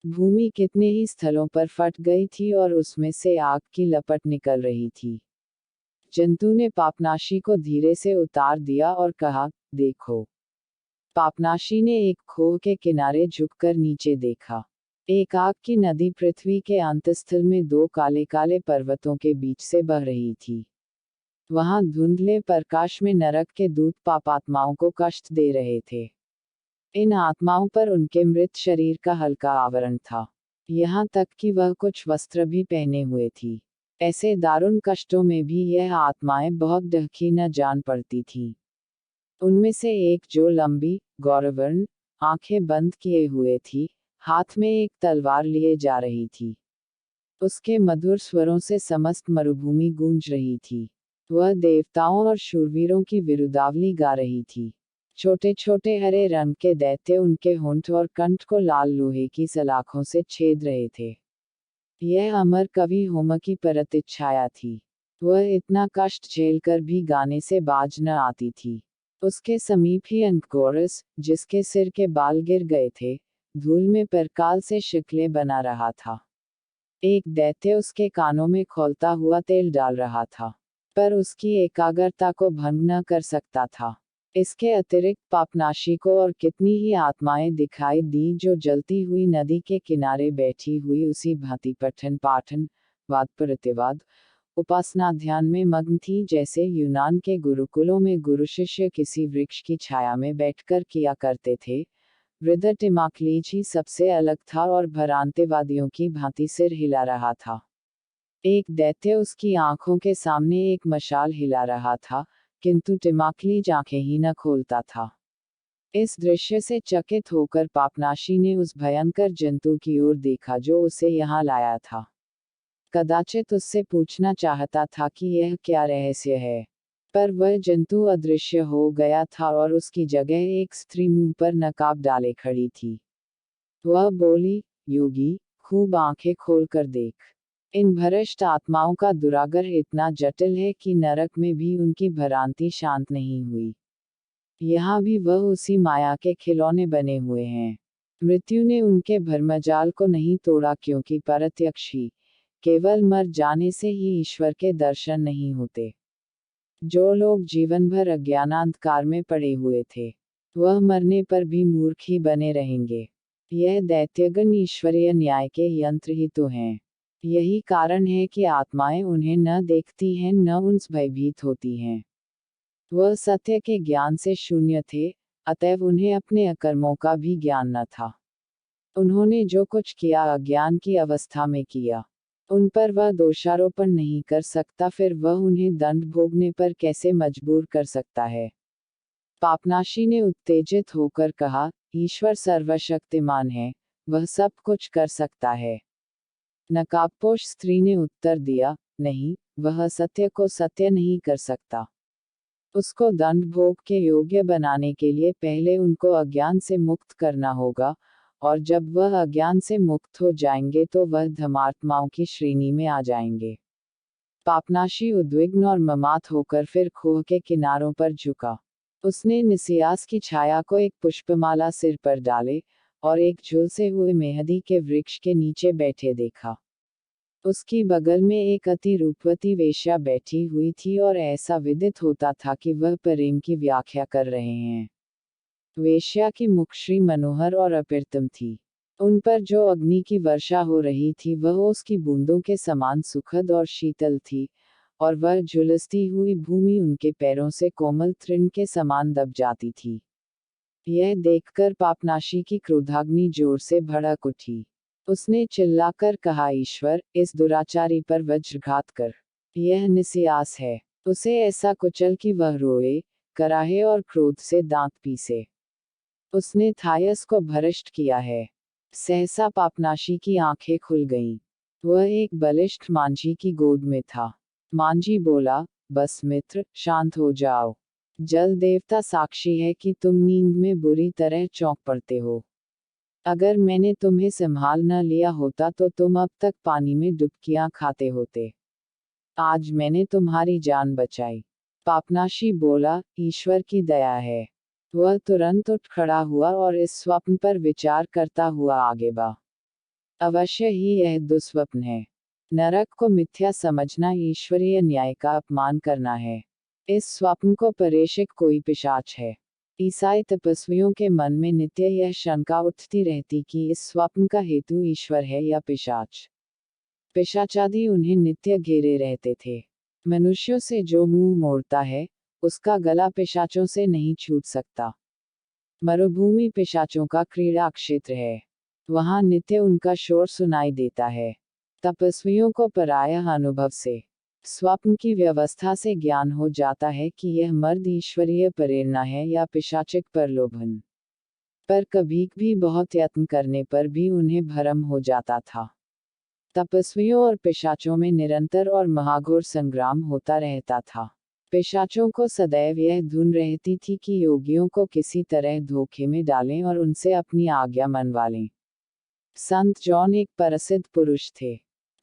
भूमि कितने ही स्थलों पर फट गई थी और उसमें से आग की लपट निकल रही थी। जंतु ने पापनाशी को धीरे से उतार दिया और कहा, देखो। पापनाशी ने एक खोह के किनारे झुककर नीचे देखा। एक आग की नदी पृथ्वी के अंतस्थल में दो काले काले पर्वतों के बीच से बह रही थी। वहां धुंधले प्रकाश में नरक के दूत पापात्माओं को कष्ट दे रहे थे। इन आत्माओं पर उनके मृत शरीर का हल्का आवरण था। यहाँ तक कि वह कुछ वस्त्र भी पहने हुए थी। ऐसे दारुण कष्टों में भी यह आत्माएं बहुत ढकी न जान पड़ती थीं। उनमें से एक जो लंबी, गौरवर्ण, आंखें बंद किए हुए थी, हाथ में एक तलवार लिए जा रही थी। उसके मधुर स्वरों से समस्त मरुभूमि गूंज रही थी। वह देवताओं और शूरवीरों की विरुदावली गा रही थी। छोटे छोटे हरे रंग के दैत्य उनके होंठ और कंठ को लाल लोहे की सलाखों से छेद रहे थे। यह अमर कवि होम की प्रतीच्छाया थी। वह इतना कष्ट झेलकर भी गाने से बाज न आती थी। उसके समीप ही अंकोरस, जिसके सिर के बाल गिर गए थे, धूल में परकाल से शिकले बना रहा था। एक दैत्य उसके कानों में खौलता हुआ तेल डाल रहा था, पर उसकी एकाग्रता को भंग न कर सकता था। इसके अतिरिक्त पापनाशी को और कितनी ही आत्माएं दिखाई दी जो जलती हुई नदी के किनारे बैठी हुई उसी भांति पठन पाठन, वाद प्रतिवाद, उपासना ध्यान में मग्न थी जैसे यूनान के गुरुकुलों में गुरु शिष्य किसी वृक्ष की छाया में बैठकर किया करते थे। वृद्ध टिमाक्लीज ही सबसे अलग था और भ्रांतिवादियों की भांति सिर हिला रहा था। एक दैत्य उसकी आंखों के सामने एक मशाल हिला रहा था, किंतु टिमाक्लीज आंखें ही न खोलता था। इस दृश्य से चकित होकर पापनाशी ने उस भयंकर जंतु की ओर देखा जो उसे यहाँ लाया था। कदाचित उससे पूछना चाहता था कि यह क्या रहस्य है, पर वह जंतु अदृश्य हो गया था और उसकी जगह एक स्त्री मुंह पर नकाब डाले खड़ी थी। वह बोली, योगी, खूब आंखें खोलकर देख। इन भ्रष्ट आत्माओं का दुराग्रह इतना जटिल है कि नरक में भी उनकी भ्रांति शांत नहीं हुई। यहाँ भी वह उसी माया के खिलौने बने हुए हैं। मृत्यु ने उनके भ्रमजाल को नहीं तोड़ा क्योंकि प्रत्यक्ष ही, केवल मर जाने से ही ईश्वर के दर्शन नहीं होते। जो लोग जीवन भर अज्ञानांधकार में पड़े हुए थे, वह मरने पर भी मूर्ख ही बने रहेंगे। यह दैत्यगण ईश्वरीय न्याय के यंत्र ही तो हैं। यही कारण है कि आत्माएं उन्हें न देखती हैं न उनसे भयभीत होती हैं। वह सत्य के ज्ञान से शून्य थे, अतएव उन्हें अपने अकर्मों का भी ज्ञान न था। उन्होंने जो कुछ किया अज्ञान की अवस्था में किया। उन पर वह दोषारोपण नहीं कर सकता, फिर वह उन्हें दंड भोगने पर कैसे मजबूर कर सकता है। पापनाशी ने उत्तेजित होकर कहा, ईश्वर सर्वशक्तिमान है, वह सब कुछ कर सकता है। नकाबपोश स्त्री ने उत्तर दिया, नहीं, वह सत्य को सत्य नहीं कर सकता। उसको दंड भोग के योग्य बनाने के लिए पहले उनको अज्ञान से मुक्त करना होगा, और जब वह अज्ञान से मुक्त हो जाएंगे तो वह धर्मात्माओं की श्रेणी में आ जाएंगे। पापनाशी उद्विग्न और ममात होकर फिर खोह के किनारों पर झुका। उसने निसियास की छाया को एक पुष्पमाला सिर पर डाले और एक झुलसे हुए मेहंदी के वृक्ष के नीचे बैठे देखा। उसकी बगल में एक अति रूपवती वेश्या बैठी हुई थी और ऐसा विदित होता था कि वह प्रेम की व्याख्या कर रहे हैं। वेश्या की मुखश्री मनोहर और अप्रतिम थी। उन पर जो अग्नि की वर्षा हो रही थी वह उसकी बूंदों के समान सुखद और शीतल थी, और वह झुलसती हुई भूमि उनके पैरों से कोमल तृण के समान दब जाती थी। यह देखकर पापनाशी की क्रोधाग्नि जोर से भड़क उठी। उसने चिल्लाकर कहा, ईश्वर, इस दुराचारी पर वज्रघात कर। यह निसियास है। उसे ऐसा कुचल कि वह रोए, कराहे और क्रोध से दांत पीसे। उसने थायस को भ्रष्ट किया है। सहसा पापनाशी की आंखें खुल गईं। वह एक बलिष्ठ मांझी की गोद में था। मांझी बोला, बस मित्र, शांत हो जाओ। जल देवता साक्षी है कि तुम नींद में बुरी तरह चौंक पड़ते हो। अगर मैंने तुम्हें संभाल न लिया होता तो तुम अब तक पानी में डुबकियां खाते होते। आज मैंने तुम्हारी जान बचाई। पापनाशी बोला, ईश्वर की दया है। वह तुरंत उठ खड़ा हुआ और इस स्वप्न पर विचार करता हुआ आगे बढ़ा। अवश्य ही यह दुस्वप्न है। नरक को मिथ्या समझना ईश्वरीय न्याय का अपमान करना है। इस स्वप्न को प्रेषक कोई पिशाच है। ईसाई तपस्वियों के मन में नित्य यह शंका उठती रहती कि इस स्वप्न का हेतु ईश्वर है या पिशाच। पिशाचादि उन्हें नित्य घेरे रहते थे। मनुष्यों से जो मुंह मोड़ता है, उसका गला पिशाचों से नहीं छूट सकता। मरुभूमि पिशाचों का क्रीड़ा क्षेत्र है। वहां नित्य उनका शोर सुनाई देता है। तपस्वियों को प्रायः अनुभव से, स्वप्न की व्यवस्था से ज्ञान हो जाता है कि यह मर्द ईश्वरीय प्रेरणा है या पिशाचिक प्रलोभन। पर कभी भी बहुत यत्न करने पर भी उन्हें भ्रम हो जाता था। तपस्वियों और पिशाचों में निरंतर और महाघोर संग्राम होता रहता था। पिशाचों को सदैव यह धुन रहती थी कि योगियों को किसी तरह धोखे में डालें और उनसे अपनी आज्ञा मनवा लें। संत जॉन एक प्रसिद्ध पुरुष थे।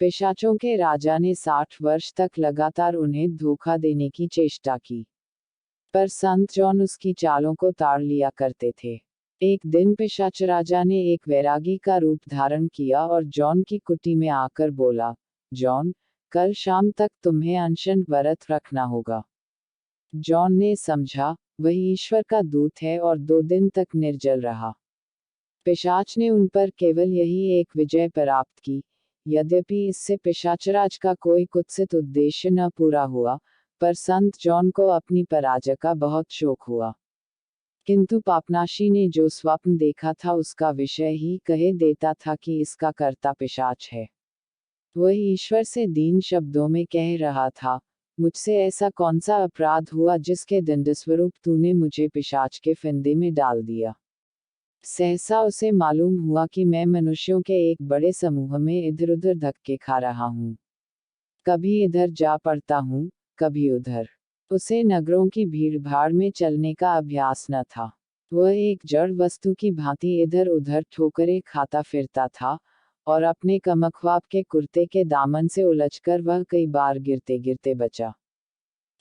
पिशाचों के राजा ने 60 वर्ष तक लगातार उन्हें धोखा देने की चेष्टा की, पर संत जॉन उसकी चालों को ताड़ लिया करते थे। एक दिन पिशाच राजा ने एक वैरागी का रूप धारण किया और जॉन की कुटी में आकर बोला, जॉन, कल शाम तक तुम्हें अनशन व्रत रखना होगा। जॉन ने समझा, वही ईश्वर का दूत है, और 2 दिन तक निर्जल रहा। पिशाच ने उन पर केवल यही एक विजय प्राप्त की। यद्यपि इससे पिशाचराज का कोई कुत्सित उद्देश्य न पूरा हुआ, पर संत जॉन को अपनी पराजय का बहुत शोक हुआ। किंतु पापनाशी ने जो स्वप्न देखा था उसका विषय ही कह देता था कि इसका कर्ता पिशाच है। वह ईश्वर से दीन शब्दों में कह रहा था, मुझसे ऐसा कौन सा अपराध हुआ जिसके दंडस्वरूप तूने मुझे पिशाच के फंदे में डाल दिया। सहसा उसे मालूम हुआ कि मैं मनुष्यों के एक बड़े समूह में इधर उधर धक्के खा रहा हूँ। कभी इधर जा पड़ता हूँ, कभी उधर। उसे नगरों की भीड़-भाड़ में चलने का अभ्यास न था। वह एक जड़ वस्तु की भांति इधर उधर ठोकरें खाता फिरता था, और अपने कमख्वाब के कुर्ते के दामन से उलझकर वह कई बार गिरते गिरते बचा।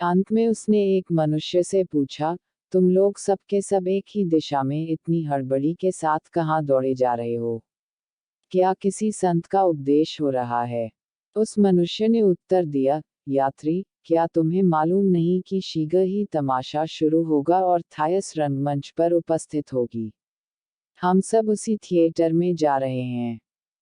अंत में उसने एक मनुष्य से पूछा, तुम लोग सब के सब एक ही दिशा में इतनी हड़बड़ी के साथ कहाँ दौड़े जा रहे हो? क्या किसी संत का उपदेश हो रहा है? उस मनुष्य ने उत्तर दिया, यात्री, क्या तुम्हें मालूम नहीं कि शीघ्र ही तमाशा शुरू होगा और थायस रंगमंच पर उपस्थित होगी? हम सब उसी थिएटर में जा रहे हैं।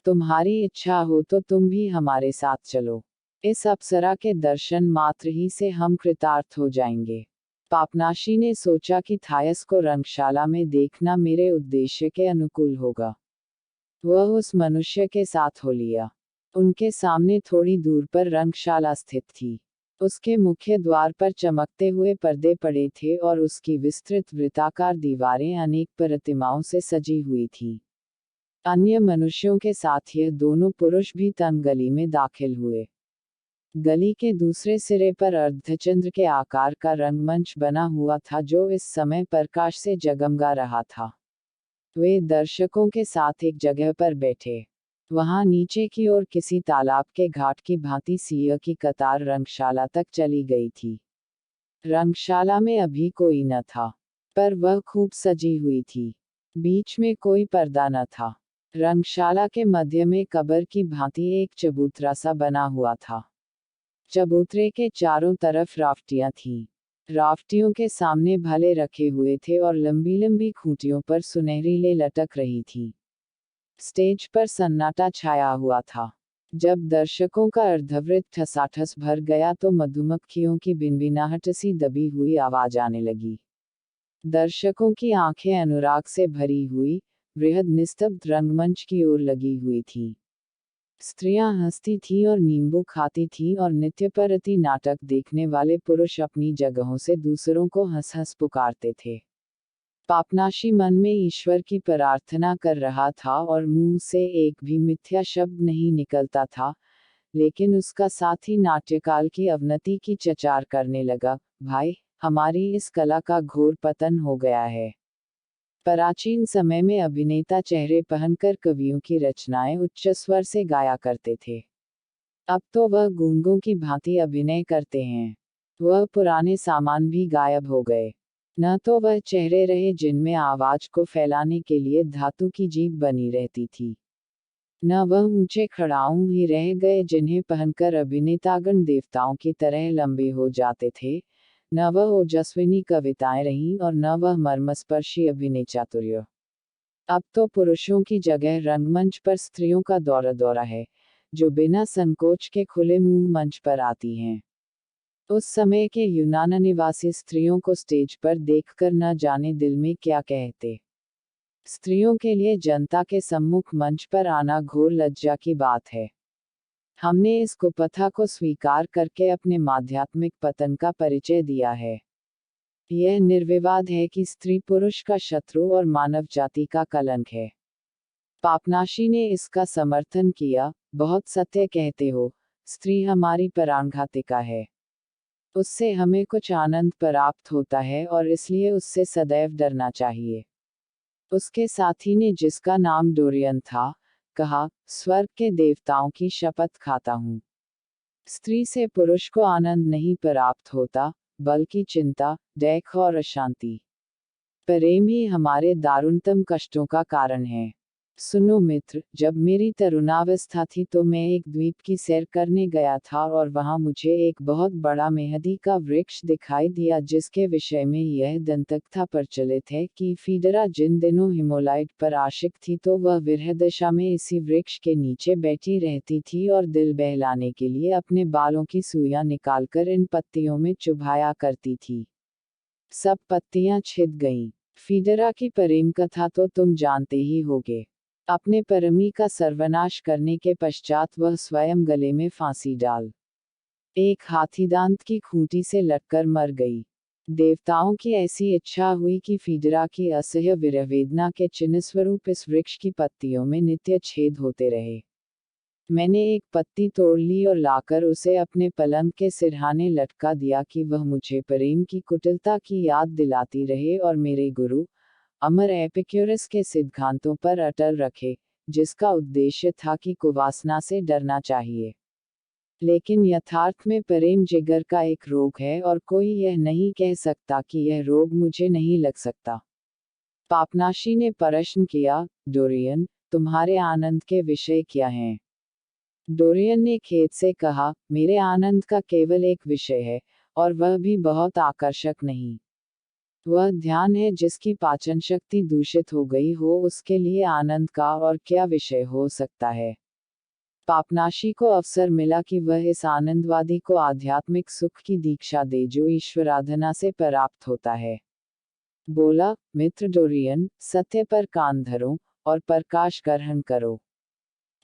तुम्हारी इच्छा हो तो तुम भी हमारे साथ चलो। इस अप्सरा के दर्शन मात्र ही से हम कृतार्थ हो जाएंगे। पापनाशी ने सोचा कि थायस को रंगशाला में देखना मेरे उद्देश्य के अनुकूल होगा। वह उस मनुष्य के साथ हो लिया। उनके सामने थोड़ी दूर पर रंगशाला स्थित थी। उसके मुख्य द्वार पर चमकते हुए पर्दे पड़े थे और उसकी विस्तृत वृत्ताकार दीवारें अनेक प्रतिमाओं से सजी हुई थी। अन्य मनुष्यों के साथ यह दोनों पुरुष भी तंग गली में दाखिल हुए। गली के दूसरे सिरे पर अर्धचंद्र के आकार का रंगमंच बना हुआ था जो इस समय प्रकाश से जगमगा रहा था। वे दर्शकों के साथ एक जगह पर बैठे। वहां नीचे की ओर किसी तालाब के घाट की भांति सिंह की कतार रंगशाला तक चली गई थी। रंगशाला में अभी कोई न था, पर वह खूब सजी हुई थी। बीच में कोई पर्दा न था। रंगशाला के मध्य में कब्र की भांति एक चबूतरा सा बना हुआ था। चबूतरे के चारों तरफ राफ्टियां थीं। राफ्टियों के सामने भाले रखे हुए थे और लंबी लंबी खूंटियों पर सुनहरी ले लटक रही थी। स्टेज पर सन्नाटा छाया हुआ था। जब दर्शकों का अर्धवृत्त ठसाठस भर गया तो मधुमक्खियों की बिनबिनाहट सी दबी हुई आवाज आने लगी। दर्शकों की आंखें अनुराग से भरी हुई, बृहद निस्तब्ध रंगमंच की ओर लगी हुई थी। स्त्रियां हंसती थीं और नींबू खाती थीं और नित्य प्रति नाटक देखने वाले पुरुष अपनी जगहों से दूसरों को हंस हंस पुकारते थे। पापनाशी मन में ईश्वर की प्रार्थना कर रहा था और मुंह से एक भी मिथ्या शब्द नहीं निकलता था, लेकिन उसका साथी नाट्यकाल की अवनति की चचार करने लगा, भाई, हमारी इस कला का घोर पतन हो गया है। प्राचीन समय में अभिनेता चेहरे पहनकर कवियों की रचनाएं उच्च स्वर से गाया करते थे। अब तो वह गूंगों की भांति अभिनय करते हैं। वह पुराने सामान भी गायब हो गए। न तो वह चेहरे रहे जिनमें आवाज को फैलाने के लिए धातु की जीभ बनी रहती थी। न वह ऊंचे खड़ाऊं ही रह गए जिन्हें पहनकर अभिनेतागण देवताओं की तरह लंबे हो जाते थे, न वह ओजस्विनी कविताएं रहीं और न वह मर्मस्पर्शी अभिनय चातुर्य। अब तो पुरुषों की जगह रंगमंच पर स्त्रियों का दौरा दौरा है, जो बिना संकोच के खुले मुंह मंच पर आती हैं। उस समय के यूनान निवासी स्त्रियों को स्टेज पर देखकर न जाने दिल में क्या कहते। स्त्रियों के लिए जनता के सम्मुख मंच पर आना घोर लज्जा की बात है। हमने इस कुप्रथा को स्वीकार करके अपने माध्यात्मिक पतन का परिचय दिया है। यह निर्विवाद है कि स्त्री पुरुष का शत्रु और मानव जाति का कलंक है। पापनाशी ने इसका समर्थन किया। बहुत सत्य कहते हो, स्त्री हमारी प्राणघातिका है। उससे हमें कुछ आनंद प्राप्त होता है और इसलिए उससे सदैव डरना चाहिए। उसके साथी ने, जिसका नाम डोरियन था, कहा, स्वर्ग के देवताओं की शपथ खाता हूँ, स्त्री से पुरुष को आनंद नहीं प्राप्त होता, बल्कि चिंता, डैख और अशांति। प्रेम ही हमारे दारुणतम कष्टों का कारण है। सुनो मित्र, जब मेरी तरुणावस्था थी तो मैं एक द्वीप की सैर करने गया था और वहां मुझे एक बहुत बड़ा मेहंदी का वृक्ष दिखाई दिया, जिसके विषय में यह दंतकथा प्रचलित है कि फीडरा जिन दिनों हिमोलाइट पर आशिक थी तो वह विरह दशा में इसी वृक्ष के नीचे बैठी रहती थी और दिल बहलाने के लिए अपने बालों की सुइयां निकालकर इन पत्तियों में चुभाया करती थी। सब पत्तियां छिद गईं। फीडरा की प्रेम कथा तो तुम जानते ही होगे। अपने प्रेमी का सर्वनाश करने के पश्चात वह स्वयं गले में फांसी डाल एक हाथीदांत की खूंटी से लटकर मर गई। देवताओं की ऐसी इच्छा हुई कि फीडरा की असह्य विरहवेदना के चिन्ह स्वरूप इस वृक्ष की पत्तियों में नित्य छेद होते रहे। मैंने एक पत्ती तोड़ ली और लाकर उसे अपने पलंग के सिरहाने लटका दिया कि वह मुझे प्रेम की कुटिलता की याद दिलाती रहे और मेरे गुरु अमर एपिक्यूरस के सिद्धांतों पर अटल रखे, जिसका उद्देश्य था कि कुवासना से डरना चाहिए। लेकिन यथार्थ में प्रेम जिगर का एक रोग है और कोई यह नहीं कह सकता कि यह रोग मुझे नहीं लग सकता। पापनाशी ने प्रश्न किया, डोरियन, तुम्हारे आनंद के विषय क्या हैं? डोरियन ने खेद से कहा, मेरे आनंद का केवल एक विषय है, और वह भी बहुत आकर्षक नहीं। वह ध्यान है। जिसकी पाचन शक्ति दूषित हो गई हो, उसके लिए आनंद का और क्या विषय हो सकता है? पापनाशी को अवसर मिला कि वह इस आनंदवादी को आध्यात्मिक सुख की दीक्षा दे जो ईश्वराधना से प्राप्त होता है। बोला, मित्र डोरियन, सत्य पर कान धरो और प्रकाश ग्रहण करो।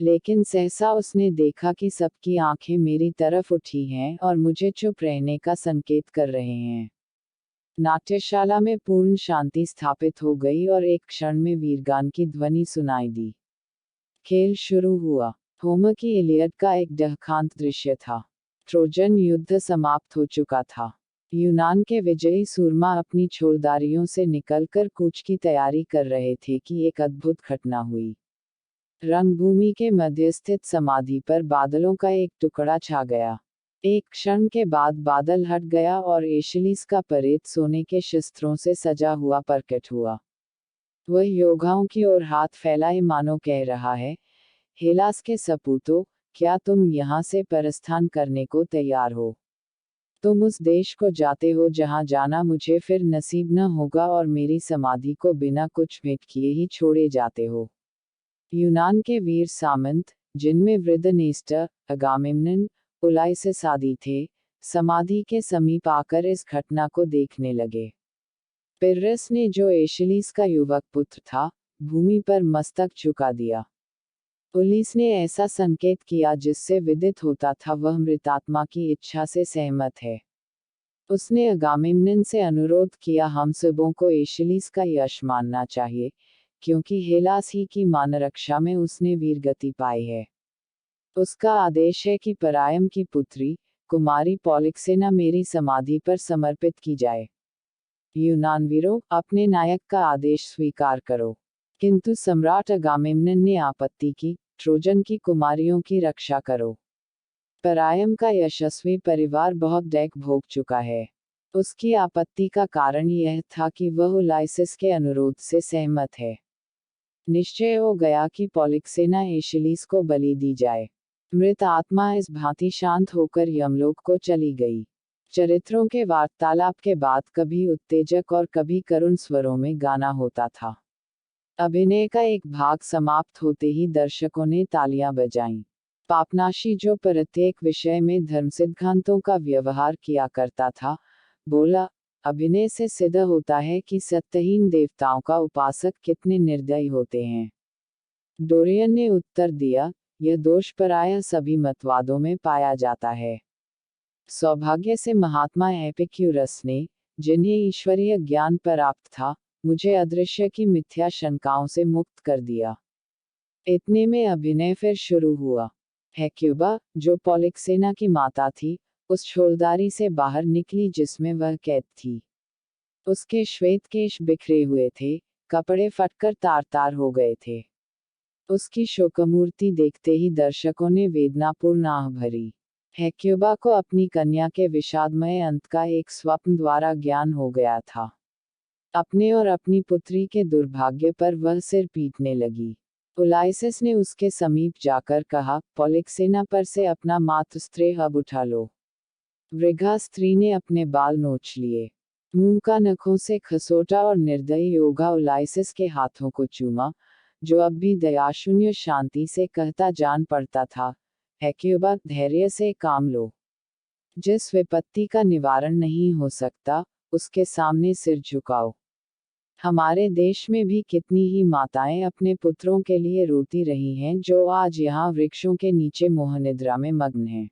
लेकिन सहसा उसने देखा कि सबकी आंखें मेरी तरफ उठी हैं और मुझे चुप रहने का संकेत कर रहे हैं। नाट्यशाला में पूर्ण शांति स्थापित हो गई और एक क्षण में वीरगान की ध्वनि सुनाई दी। खेल शुरू हुआ। होमर की इलियड का एक डहकांत दृश्य था। ट्रोजन युद्ध समाप्त हो चुका था। यूनान के विजयी सूरमा अपनी छोरदारियों से निकलकर कूच की तैयारी कर रहे थे कि एक अद्भुत घटना हुई। रंगभूमि के मध्य स्थित समाधि पर बादलों का एक टुकड़ा छा गया। एक क्षण के बाद बादल हट गया और एशलीस का प्रेत सोने के शस्त्रों से सजा हुआ प्रकट हुआ। वह योद्धाओं की ओर हाथ फैलाए मानो कह रहा है, हेलास के सपूतों, क्या तुम यहाँ से प्रस्थान करने को तैयार हो? तुम उस देश को जाते हो जहाँ जाना मुझे फिर नसीब न होगा और मेरी समाधि को बिना कुछ भेंट किए ही छोड़े जाते हो। यूनान के वीर सामंत, जिनमें वृद्ध नेस्टर, अगामेम्नन, उलाइसिस आदि थे, समाधि के समीप आकर इस घटना को देखने लगे। पिर्रस ने, जो एशलीस का युवक पुत्र था, भूमि पर मस्तक झुका दिया। पुलिस ने ऐसा संकेत किया जिससे विदित होता था वह मृतात्मा की इच्छा से सहमत है। उसने अगामेम्नन से अनुरोध किया, हम सबों को एशलीस का यश मानना चाहिए, क्योंकि हेलास ही की मानरक्षा में उसने वीरगति पाई है। उसका आदेश है कि परायम की पुत्री, कुमारी पॉलिक्सेना मेरी समाधि पर समर्पित की जाए। यूनानवीरों, अपने नायक का आदेश स्वीकार करो। किंतु सम्राट अगामेम्नन ने आपत्ति की, ट्रोजन की कुमारियों की रक्षा करो। परायम का यशस्वी परिवार बहुत डैक भोग चुका है। उसकी आपत्ति का कारण यह था कि वह उलाइसिस के अनुरोध से सहमत है। निश्चय हो गया कि पॉलिक्सेना एशिलीस को बलि दी जाए। मृत आत्मा इस भांति शांत होकर यमलोक को चली गई। चरित्रों के वार्तालाप के बाद कभी उत्तेजक और कभी करुण स्वरों में गाना होता था। अभिनय का एक भाग समाप्त होते ही दर्शकों ने तालियां बजाईं। पापनाशी, जो प्रत्येक विषय में धर्म सिद्धांतों का व्यवहार किया करता था, बोला, अभिनय से सिद्ध होता है कि सत्यहीन देवताओं का उपासक कितने निर्दयी होते हैं। डोरियन ने उत्तर दिया, यह दोष प्रायः सभी मतवादों में पाया जाता है। सौभाग्य से महात्मा एपिक्यूरस ने, जिन्हें ईश्वरीय ज्ञान प्राप्त था, मुझे अदृश्य की मिथ्या शंकाओं से मुक्त कर दिया। इतने में अभिनय फिर शुरू हुआ। हेक्युबा, जो पॉलिक्सेना की माता थी, उस छोलदारी से बाहर निकली जिसमें वह कैद थी। उसके श्वेत केश बिखरे हुए थे, कपड़े फटकर तार तार हो गए थे। उसकी शोकमूर्ति देखते ही दर्शकों ने वेदनापूर्ण आह भरी। हेक्युबा को अपनी कन्या के विषादमय अंत का एक स्वप्न द्वारा ज्ञान हो गया था। अपने और अपनी पुत्री के दुर्भाग्य पर वह सिर पीटने लगी। उलाइसिस ने उसके समीप जाकर कहा, पॉलिक्सेना पर से अपना मातस्त्रेय अब उठा लो। वृद्धा स्त्री ने अपने बाल नोच लिए, मुंह का नखों से खसोटा और निर्दयी योगा उलाइसिस के हाथों को चूमा, जो अब भी दयाशून्य शांति से कहता जान पड़ता था, हेक्युबा, धैर्य से काम लो। जिस विपत्ति का निवारण नहीं हो सकता, उसके सामने सिर झुकाओ। हमारे देश में भी कितनी ही माताएं अपने पुत्रों के लिए रोती रही हैं, जो आज यहाँ वृक्षों के नीचे मोहनिद्रा में मग्न हैं।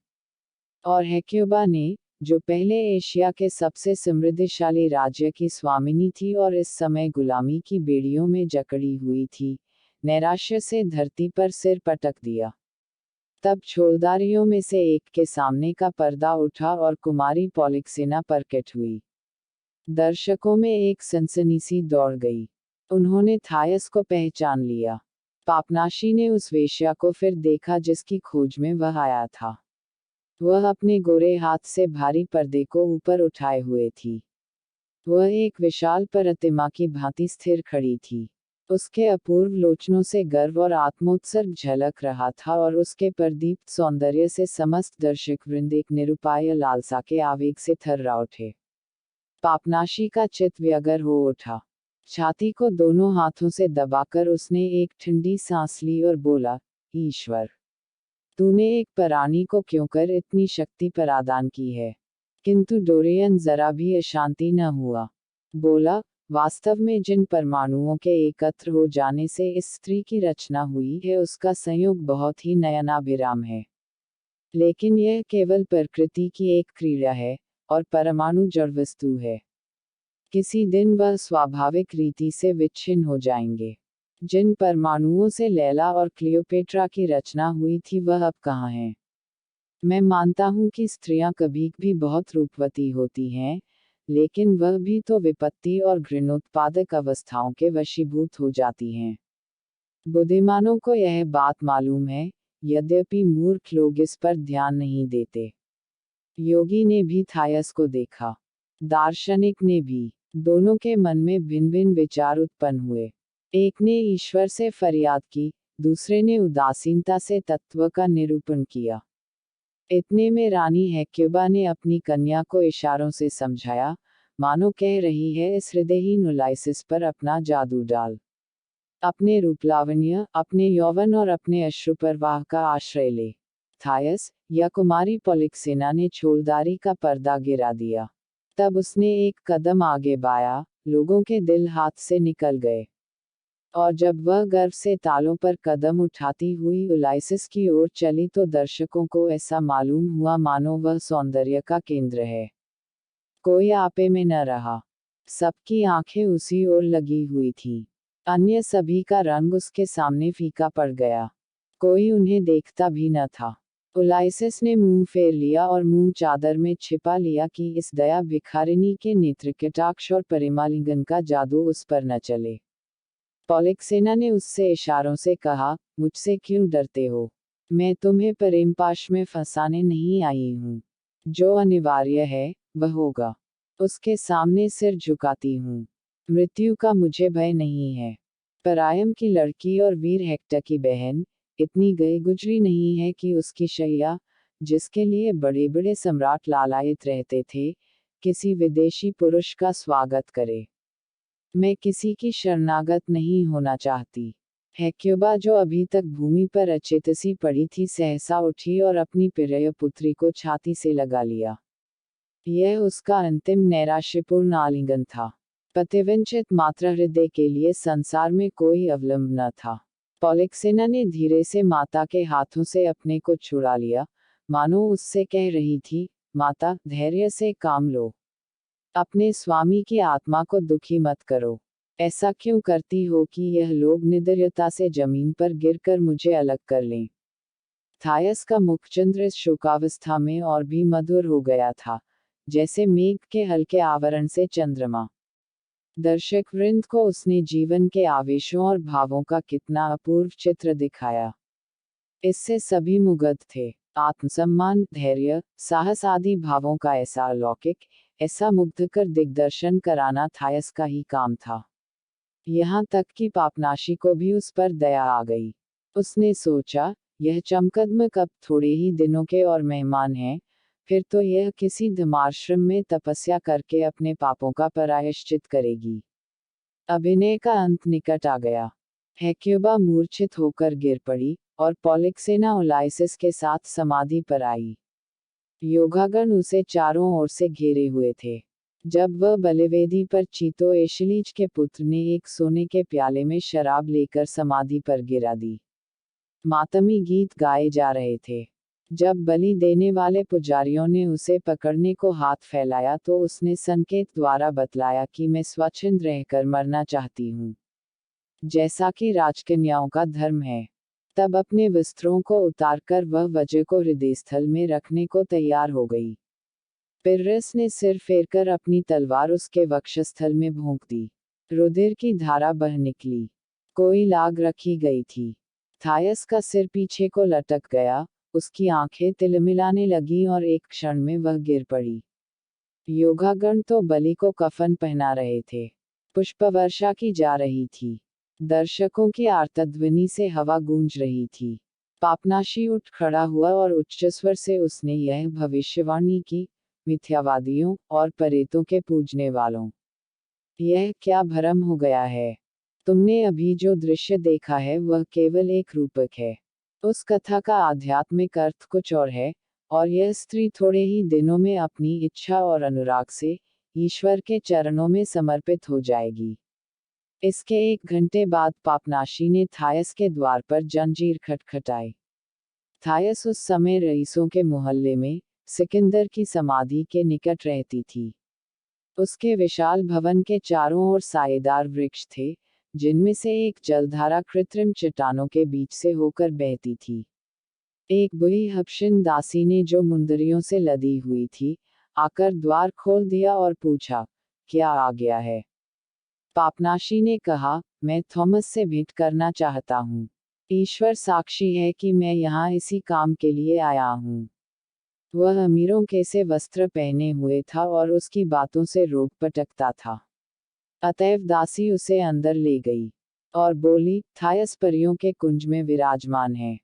और हेक्युबा ने, जो पहले एशिया के सबसे समृद्धिशाली राज्य की स्वामिनी थी और इस समय गुलामी की बेड़ियों में जकड़ी हुई थी, नैराश्य से धरती पर सिर पटक दिया। तब छोलदारियों में से एक के सामने का पर्दा उठा और कुमारी पॉलिक्सेना प्रकट हुई। दर्शकों में एक सनसनी सी दौड़ गई। उन्होंने थायस को पहचान लिया। पापनाशी ने उस वेश्या को फिर देखा जिसकी खोज में वह आया था। वह अपने गोरे हाथ से भारी पर्दे को ऊपर उठाए हुए थी। वह एक विशाल प्रतिमा की भांति स्थिर खड़ी थी। उसके अपूर्व लोचनों से गर्व और आत्मोत्सर्ग झलक रहा था और उसके प्रदीप्त सौंदर्य से समस्त दर्शक वृंद एक निरुपाय लालसा के आवेग से थर्रा उठे। पापनाशी का चित्त व्यग्र हो उठा। छाती को दोनों हाथों से दबाकर उसने एक ठंडी सांस ली और बोला, ईश्वर, तूने एक प्राणी को क्यों कर इतनी शक्ति प्रदान की है। किंतु डोरियन जरा भी अशांति न हुआ। बोला, वास्तव में जिन परमाणुओं के एकत्र हो जाने से इस स्त्री की रचना हुई है, उसका संयोग बहुत ही नयनाभिराम है। लेकिन यह केवल प्रकृति की एक क्रीड़ा है, और परमाणु जड़ वस्तु है। किसी दिन वह स्वाभाविक रीति से विच्छिन्न हो जाएंगे। जिन परमाणुओं से लैला और क्लियोपेट्रा की रचना हुई थी, वह अब कहाँ हैं? मैं मानता हूँ कि स्त्रियां कभी भी बहुत रूपवती होती हैं, लेकिन वह भी तो विपत्ति और घृणोत्पादक अवस्थाओं के वशीभूत हो जाती हैं। बुद्धिमानों को यह बात मालूम है, यद्यपि मूर्ख लोग इस पर ध्यान नहीं देते। योगी ने भी थायस को देखा, दार्शनिक ने भी। दोनों के मन में भिन्न भिन्न विचार उत्पन्न हुए। एक ने ईश्वर से फरियाद की, दूसरे ने उदासीनता से तत्व का निरूपण किया। इतने में रानी हेक्युबा ने अपनी कन्या को इशारों से समझाया, मानो कह रही है, इस हृदयहीन उलाइसिस पर अपना जादू डाल। अपने रूपलावण्य, अपने यौवन और अपने अश्रुप्रवाह का आश्रय ले। थायस, या कुमारी पॉलिक्सेना ने छोलदारी का पर्दा गिरा दिया। तब उसने एक कदम आगे बढ़ाया, लोगों के दिल हाथ से निकल गए। और जब वह गर्व से तालों पर कदम उठाती हुई उलाइसिस की ओर चली तो दर्शकों को ऐसा मालूम हुआ मानो वह सौंदर्य का केंद्र है। कोई आपे में न रहा। सबकी आंखें उसी ओर लगी हुई थीं। अन्य सभी का रंग उसके सामने फीका पड़ गया। कोई उन्हें देखता भी न था। उलाइसिस ने मुंह फेर लिया और मुंह चादर में छिपा लिया कि इस दया भिखारिनी के नेत्र कटाक्ष और परिमालिंगन का जादू उस पर न चले। पॉलिक्सेना ने उससे इशारों से कहा, मुझसे क्यों डरते हो? मैं तुम्हें प्रेमपाश में फंसाने नहीं आई हूँ। जो अनिवार्य है, वह होगा। उसके सामने सिर झुकाती हूँ। मृत्यु का मुझे भय नहीं है। परायम की लड़की और वीर हेक्टर की बहन इतनी गई गुजरी नहीं है कि उसकी शैया, जिसके लिए बड़े बड़े सम्राट लालायित रहते थे, किसी विदेशी पुरुष का स्वागत करे। मैं किसी की शरणागत नहीं होना चाहती। हेक्युबा, जो अभी तक भूमि पर अचेतसी पड़ी थी, सहसा उठी और अपनी प्रिय पुत्री को छाती से लगा लिया। यह उसका अंतिम नैराश्यपूर्ण आलिंगन था। पतिवंचित मात्र हृदय के लिए संसार में कोई अवलंब न था। पॉलिक्सेना ने धीरे से माता के हाथों से अपने को छुड़ा लिया, मानो उससे कह रही थी, माता, धैर्य से काम लो। अपने स्वामी की आत्मा को दुखी मत करो। ऐसा क्यों करती हो कि यह लोग निर्दयता से जमीन पर गिरकर मुझे अलग कर लें। थायस का मुखचंद्र इस शोकावस्था में और भी मधुर हो गया था, जैसे मेघ के हल्के आवरण से चंद्रमा। दर्शक वृंद को उसने जीवन के आवेशों और भावों का कितना अपूर्व चित्र दिखाया। इससे सभी मुग्ध थे। आत्मसम्मान, धैर्य, साहस आदि भावों का ऐसा अलौकिक, ऐसा मुग्धकर दिग्दर्शन कराना थायस का ही काम था। यहाँ तक कि पापनाशी को भी उस पर दया आ गई। उसने सोचा, यह चमकदमक अब थोड़े ही दिनों के और मेहमान हैं, फिर तो यह किसी धर्माश्रम में तपस्या करके अपने पापों का प्रायश्चित करेगी। अभिनय का अंत निकट आ गया। हेक्युबा मूर्छित होकर गिर पड़ी, और पॉलिक्सेना ओलाइसिस के साथ समाधि पर आई। योगागण उसे चारों ओर से घेरे हुए थे। जब वह बलिवेदी पर चीतो एशलीज के पुत्र ने एक सोने के प्याले में शराब लेकर समाधि पर गिरा दी। मातमी गीत गाए जा रहे थे। जब बलि देने वाले पुजारियों ने उसे पकड़ने को हाथ फैलाया तो उसने संकेत द्वारा बतलाया कि मैं स्वच्छंद रहकर मरना चाहती हूँ, जैसा कि राजकन्याओं का धर्म है। तब अपने वस्त्रों को उतारकर वह वज्र को हृदयस्थल में रखने को तैयार हो गई। पिर्रस ने सिर फेरकर अपनी तलवार उसके वक्षस्थल में भोंक दी। रुधिर की धारा बह निकली। कोई लाग रखी गई थी। थायस का सिर पीछे को लटक गया, उसकी आंखें तिलमिलाने लगीं और एक क्षण में वह गिर पड़ी। योगागण तो बलि को कफन पहना रहे थे। पुष्पवर्षा की जा रही थी। दर्शकों की आर्तध्वनि से हवा गूंज रही थी। पापनाशी उठ खड़ा हुआ और उच्च स्वर से उसने यह भविष्यवाणी की, मिथ्यावादियों और परेतों के पूजने वालों, यह क्या भ्रम हो गया है। तुमने अभी जो दृश्य देखा है वह केवल एक रूपक है। उस कथा का आध्यात्मिक अर्थ कुछ और है, और यह स्त्री थोड़े ही दिनों में अपनी इच्छा और अनुराग से ईश्वर के चरणों में समर्पित हो जाएगी। इसके 1 घंटे बाद पापनाशी ने थायस के द्वार पर जंजीर खटखटाई। थायस उस समय रईसों के मोहल्ले में सिकंदर की समाधि के निकट रहती थी। उसके विशाल भवन के चारों ओर सायेदार वृक्ष थे, जिनमें से एक जलधारा कृत्रिम चट्टानों के बीच से होकर बहती थी। एक बुरी हबशिन दासी ने, जो मुंदरियों से लदी हुई थी, आकर द्वार खोल दिया और पूछा, क्या आ गया है। पापनाशी ने कहा, मैं थॉमस से भेंट करना चाहता हूँ। ईश्वर साक्षी है कि मैं यहाँ इसी काम के लिए आया हूँ। वह अमीरों के से वस्त्र पहने हुए था और उसकी बातों से रोग पटकता था। अतएव दासी उसे अंदर ले गई और बोली, थायस परियों के कुंज में विराजमान है।